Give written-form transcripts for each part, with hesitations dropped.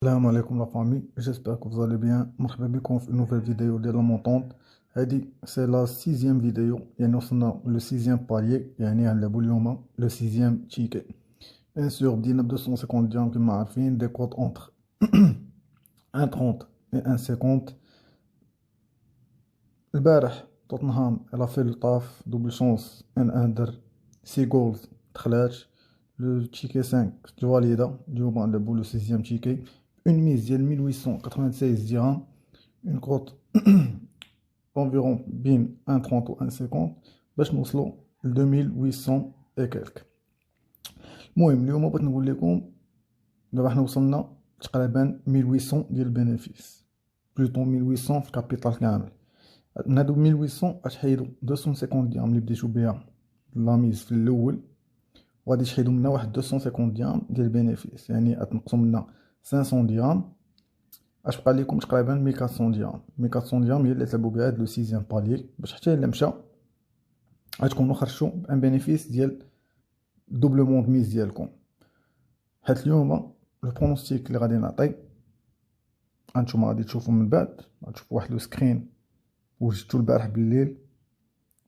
Salam alaikum la famille, j'espère que vous allez bien. مرحبا بكم في une nouvelle vidéo de la montante. هذه c'est la sixième vidéo. يعني وصلنا le sixième palier. يعني غنلعبو اليوم le sixième ticket. Bien sûr بدينا ب 250 dirhams كما عارفين des cotes entre 1,30 et 1,50. البارح توتنهام elle a fait le taf double chance ان under 6 goals دخلات. Le ticket 5 الوالدة اليوم غنلعبو le sixième ticket. Une mise ديال 1896 dirhams. Une cote d'environ بين 1,30 و 1,50 باش نوصلو ل 2800 et quelques. المهم اليوم بغيت نقول لكم دابا حنا وصلنا تقريبا 1800 ديال البينيفيس، بلوطو 1800 في كابيتال كامل. من هادو 1800 غتحيدو 250 درهم اللي بديتو بها لاميز في الاول، وغادي تحيدو منها واحد 250 درهم ديال البينيفيس، يعني غتنقصو منها 500 درهم. اش بقى لكم تقريبا 1400 درهم. 1400 درهم هي اللي تلعبوا بها هاد لو سيزيام بالي، باش حتى الا مشى غتكونوا خرجتوا بان بينيفيس ديال دوبلومون د ميز ديالكم. حيت اليوم لو برونوستيك اللي غادي نعطي هانتوما غادي تشوفوا من بعد، غتشوفوا واحد لو سكرين وجدتو البارح بالليل،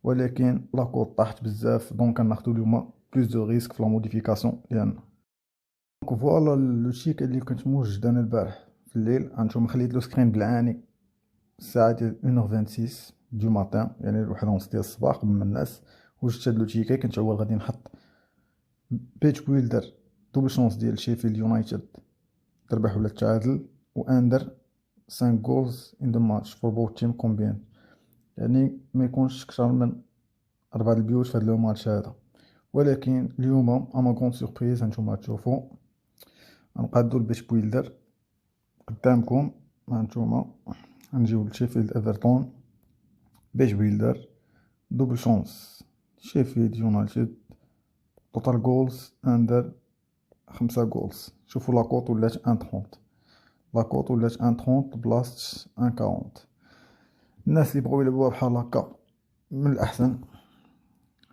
ولكن لاكود طاحت بزاف، دونك كناخدو اليوم بلوس دو ريسك في لا موديفيكاسيون ديالنا. دونك فوالا لو تيك اللي كنت موجد انا البارح في الليل، هانتوما خليت لو سكرين بالعاني الساعه ديال 1h26 دو ماتان، يعني الواحد ونص ديال الصباح قبل ما الناس. وجدت هاد لو تيكي كنت اول غادي نحط بيتش بويلدر دوبل شونس ديال شيفيلد يونايتد تربح ولا تعادل، واندر 5 جولز ان ذا ماتش فور بوث تيم كومبين، يعني ما يكونش اكثر من 4 البيوت في هاد لو ماتش هذا. ولكن اليوم اما كون سوربريز هانتوما تشوفوا غنقادو البيتش بويلدر قدامكم. هانتوما غنجيو لشيفيلد ايفرتون بيتش بويلدر دوبل شونس شيفيلد يونايتد توتال جولز اندر 5 جولز. شوفوا لاكوط ولات 1.30، لاكوط ولات 1.30 بلاصة 1.40. الناس اللي بغاو يلعبوها بحال هكا من الاحسن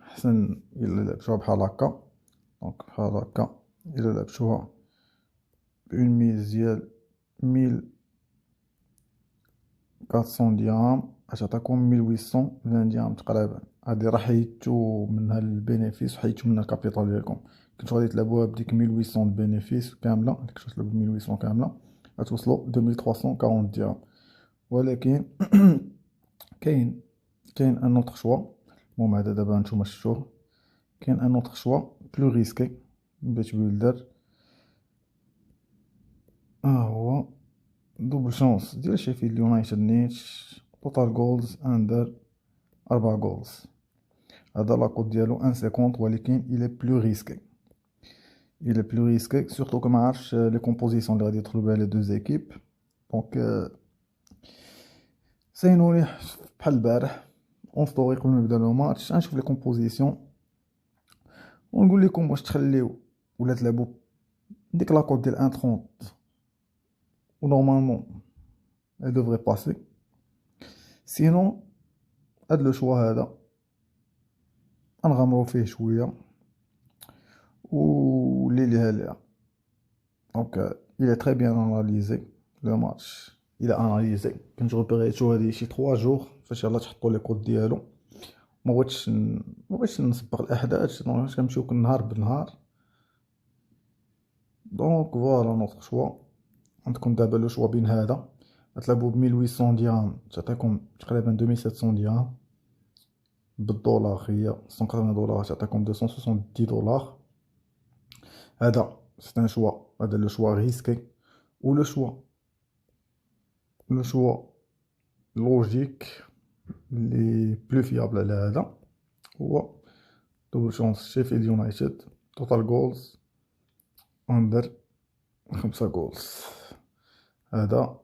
احسن الا لعبتوها بحال هكا. دونك بحال هكا الا لعبتوها بون ميز ديال 1400 درهم غتعطيكم 1820 درهم تقريبا. هادي راه حيدتو منها البينيفيس وحيدتو منها الكابيتال ديالكم. كنتو غادي تلعبوها بديك 1800 بينيفيس كامله، كنتو تلعبوا 1800 كامله غتوصلوا 2340 درهم. ولكن كاين ان اوتر شوا. المهم هذا دابا نتوما شفتوه. كاين ان اوتر شوا بلو ريسكي باش بيلدر، هو دوبل شانس ديال شيفيلد يونايتد نيت توتال جولز اندر 4 جولز. هذا لاكود ديالو 1.50، ولكن الى بلو ريسكي. الى بلو ريسكي سورتو كما عارفش لي كومبوزيسيون اللي غادي يدخلوا بها لي دو زيكيب. دونك ساينوني بحال البارح اون ستوري قبل ما نبدا لو ماتش غنشوف لي كومبوزيسيون ونقول لكم واش تخليو ولا تلعبوا ديك لاكود ديال 1.30 و نورمالمون elle devrait passer. سينون هاد لو شوا هذا غنغامرو فيه شويه واللي ليها. دونك il est très bien analysé le match. il a analysé كنت ريبيريتو هادي شي 3 جور فاش يلاه تحطوا لي كود ديالو. ما بغيتش نسبق الاحداث، دونك كنمشيو نهار بنهار. دونك فوالا نوتر شوا. عندكم دابا لو شوا بين هذا غتلعبوا ب 1800 درهم تعطيكم تقريبا 2700 درهم بالدولار، هي 180 دولار تعطيكم 270 دولار. هذا سي ان شوا، هذا لو شوا ريسكي. و لو شوا لوجيك اللي بلو فيابل على هذا هو دوبل شونس شيفيلد يونايتد توتال جولز اندر 5 جولز. هذا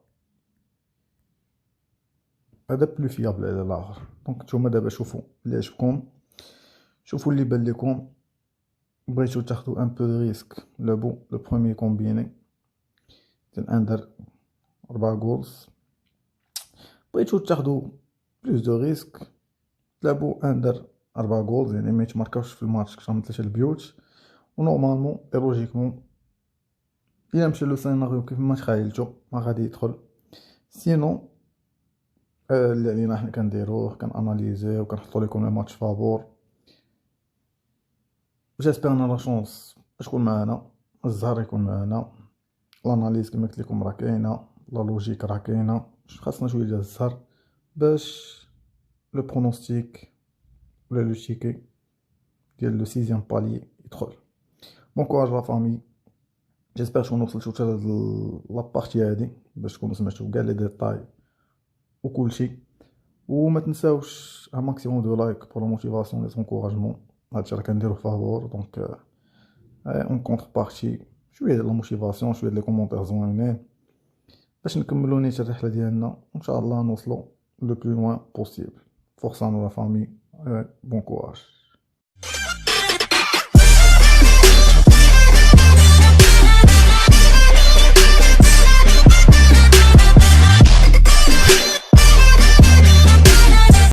بلو فيابل على الاخر. دونك نتوما دابا شوفوا اللي عجبكم، شوفوا اللي بان لكم. بغيتو تاخدو ان بو دو ريسك لعبو لو بروميي كومبيني ديال اندر 4 جولز. بغيتو تاخدو بلوس دو ريسك تلعبو اندر 4 جولز، يعني ما يتماركاوش في الماتش كثر من 3 البيوت. ونورمالمون اي لوجيكمون الا مشى لو سيناريو كيف ما تخيلتو ما غادي يدخل. سينو اللي علينا حنا كنديروه كناناليزيو وكنحطو لكم لي ماتش فابور. جيسبر انا لا شونس تكون معانا، الزهر يكون معانا، لاناليز كما قلت لكم راه كاينه، لا لوجيك راه كاينه، خاصنا شويه ديال الزهر باش لو برونوستيك ولا لو تيكي ديال لو سيزيام بالي يدخل. بون كوراج لا فامي، جيسبر تكونوا وصلتو حتى لهاد لابارتي هادي باش تكونوا سمعتو كاع لي ديتاي وكلشي. وما تنساوش ان ماكسيموم دو لايك بور لا موتيفاسيون لي زونكوراجمون، هادشي راه كنديروه فابور دونك اون كونتر بارتي شويه ديال لا موتيفاسيون، شويه ديال لي كومونتير زوينين باش نكملو نيت الرحله ديالنا وان شاء الله نوصلو لو بلو لوان بوسيبل. فورسان لا فامي، بون كوراج.